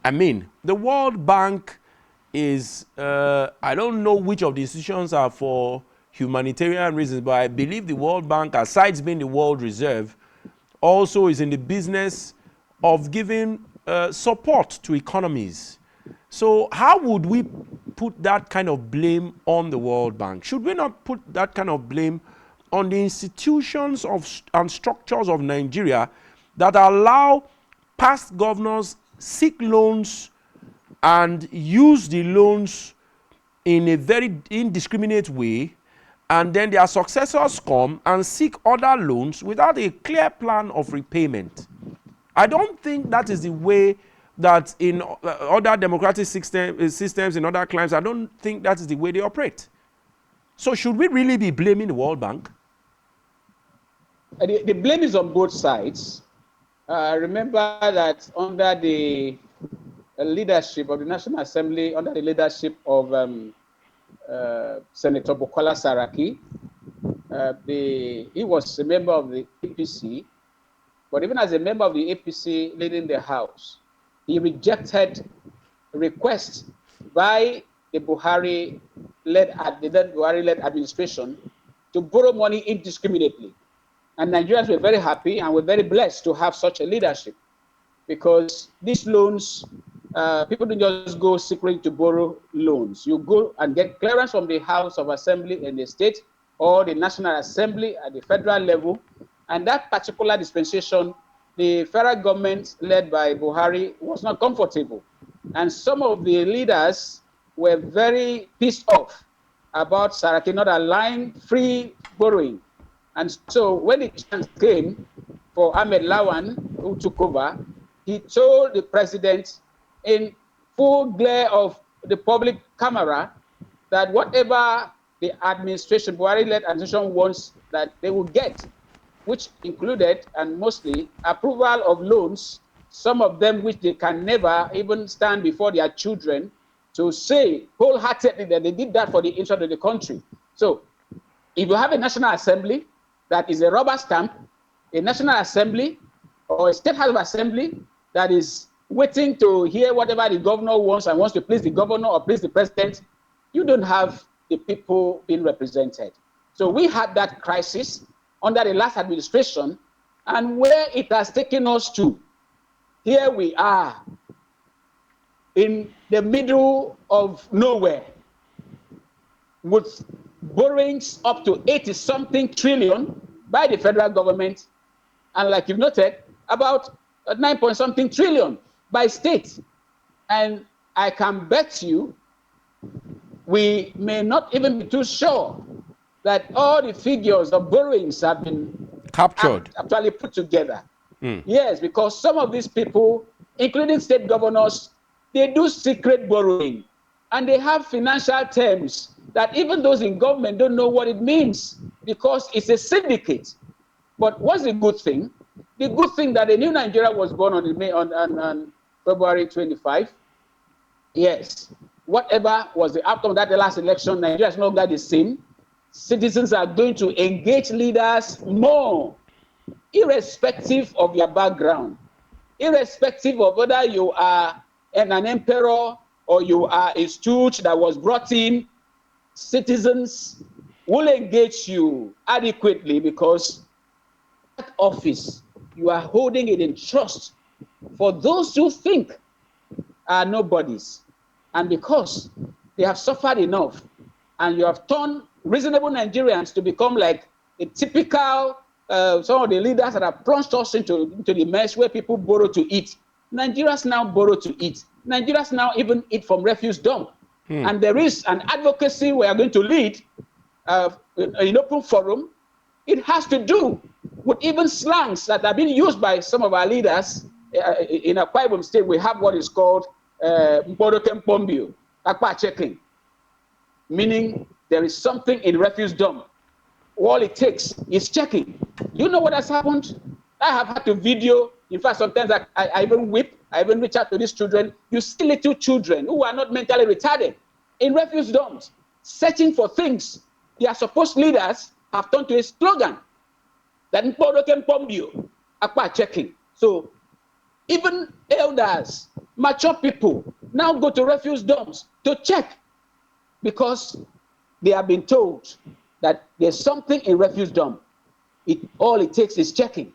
I mean, the World Bank is, I don't know which of the institutions are for humanitarian reasons, but I believe the World Bank, aside being the World Reserve, also is in the business of giving support to economies. So how would we put that kind of blame on the World Bank? Should we not put that kind of blame on the institutions and structures of Nigeria that allow past governors seek loans and use the loans in a very indiscriminate way, and then their successors come and seek other loans without a clear plan of repayment? I don't think that is the way that in other democratic systems in other climes, I don't think that is the way they operate. So should we really be blaming the World Bank? The blame is on both sides. Remember that under the leadership of the National Assembly, under the leadership of Senator Bukola Saraki, he was a member of the APC, but even as a member of the APC leading the House, he rejected requests by the Buhari-led administration to borrow money indiscriminately. And Nigerians were very happy and were very blessed to have such a leadership, because these loans, people don't just go secretly to borrow loans. You go and get clearance from the House of Assembly in the state or the National Assembly at the federal level. And that particular dispensation, the federal government led by Buhari was not comfortable. And some of the leaders were very pissed off about Saraki not allowing free borrowing. And so when the chance came for Ahmed Lawan, who took over, he told the president in full glare of the public camera that whatever the administration, Buhari-led administration wants, that they will get, which included and mostly approval of loans, some of them which they can never even stand before their children to say wholeheartedly that they did that for the interest of the country. So if you have a National Assembly that is a rubber stamp, a National Assembly or a State House of Assembly that is waiting to hear whatever the governor wants and wants to please the governor or please the president, you don't have the people being represented. So we had that crisis under the last administration, and where it has taken us to, here we are in the middle of nowhere with borrowings up to 80-something trillion by the federal government, and like you've noted, about 9-point-something trillion by state. And I can bet you we may not even be too sure that all the figures of borrowings have been captured, actually put together. Yes, because some of these people, including state governors, they do secret borrowing, and they have financial terms that even those in government don't know what it means, because it's a syndicate. But what's the good thing? The good thing that a new Nigeria was born on February 25. Yes, whatever was the outcome of that last election, Nigeria is no longer the same. Citizens are going to engage leaders more, irrespective of your background, irrespective of whether you are an emperor or you are a stooge that was brought in. Citizens will engage you adequately, because that office, you are holding it in trust for those who think are nobodies. And because they have suffered enough, and you have turned reasonable Nigerians to become like a typical, some of the leaders that have plunged us into the mess where people borrow to eat. Nigerians now borrow to eat. Nigerians now even eat from refuse dump. And there is an advocacy we are going to lead in open forum. It has to do with even slangs that are being used by some of our leaders. In Akwa Ibom State, we have what is called Mboroke Mpombio, Akpa checking, meaning there is something in refuse dump. All it takes is checking. You know what has happened? I have had to video. In fact, sometimes I even whip. I even reach out to these children. You see little children who are not mentally retarded in refuse dumps, searching for things. Their supposed leaders have turned to a slogan that Mboroke Mpombio, Akpa checking. So Even elders, mature people, now go to refuse dumps to check because they have been told that there's something in refuse dump. All it takes is checking.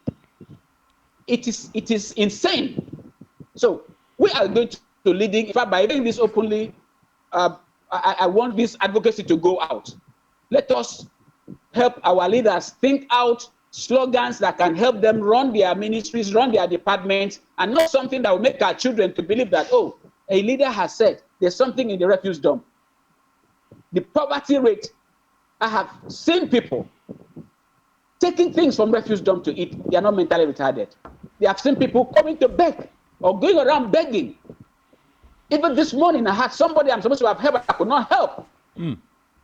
It is insane. So we are going to leading, in fact, by doing this openly, I want this advocacy to go out. Let us help our leaders think out slogans that can help them run their ministries, run their departments, and not something that will make our children to believe that, oh, a leader has said there's something in the refuse dump. The poverty rate, I have seen people taking things from refuse dump to eat. They are not mentally retarded. They have seen people coming to beg or going around begging. Even this morning, I had somebody I'm supposed to have helped, I could not help.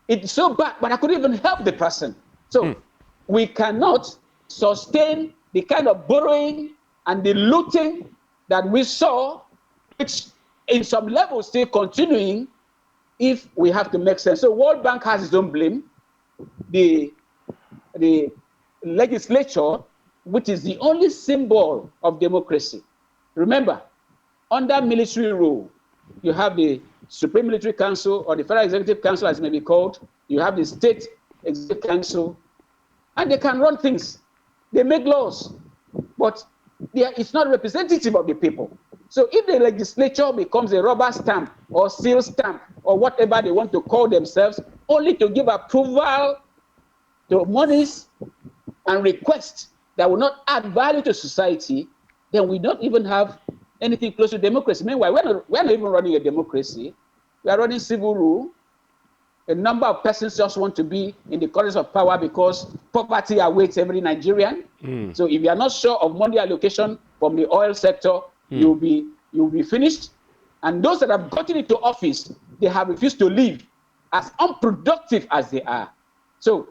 It's so bad, but I couldn't even help the person. So we cannot sustain the kind of borrowing and the looting that we saw, which in some levels still continuing, if we have to make sense. So World Bank has its own blame. The legislature, which is the only symbol of democracy. Remember, under military rule, you have the Supreme Military Council, or the Federal Executive Council as it may be called. You have the State Executive Council, and they can run things. They make laws, but it's not representative of the people. So if the legislature becomes a rubber stamp or seal stamp or whatever they want to call themselves, only to give approval to monies and requests that will not add value to society, then we don't even have anything close to democracy. Meanwhile, we're not even running a democracy. We are running civil rule. A number of persons just want to be in the corners of power because poverty awaits every Nigerian. So if you are not sure of money allocation from the oil sector, you'll be finished. And those that have gotten into office, they have refused to leave, as unproductive as they are. So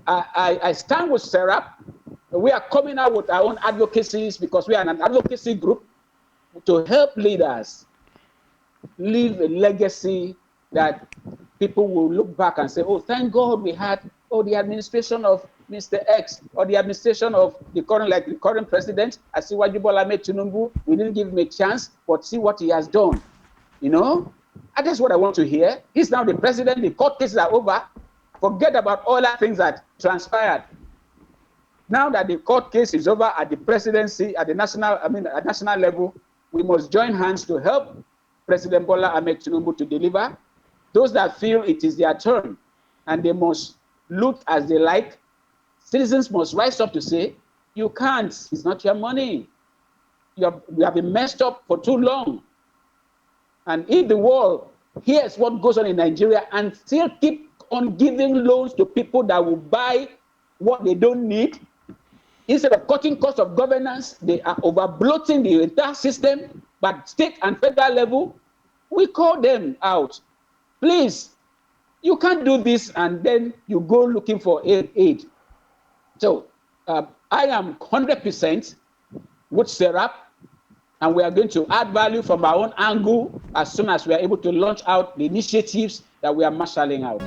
I stand with SERAP. We are coming out with our own advocacies because we are an advocacy group to help leaders leave a legacy that people will look back and say, oh, thank God we had, the administration of Mr. X or the administration of the current president, Asiwaju Bola Ahmed Tinubu, we didn't give him a chance, but see what he has done. You know, and that's what I want to hear. He's now the president, the court cases are over. Forget about all that things that transpired. Now that the court case is over at the presidency, at national level, we must join hands to help President Bola Ahmed Tinubu to deliver. Those that feel it is their turn and they must loot as they like, citizens must rise up to say, you can't, it's not your money. You have been messed up for too long. And if the world hears what goes on in Nigeria and still keep on giving loans to people that will buy what they don't need, instead of cutting costs of governance, they are over-bloating the entire system, but state and federal level, we call them out. Please, you can't do this and then you go looking for aid. So I am 100% with SERAP, and we are going to add value from our own angle as soon as we are able to launch out the initiatives that we are marshalling out.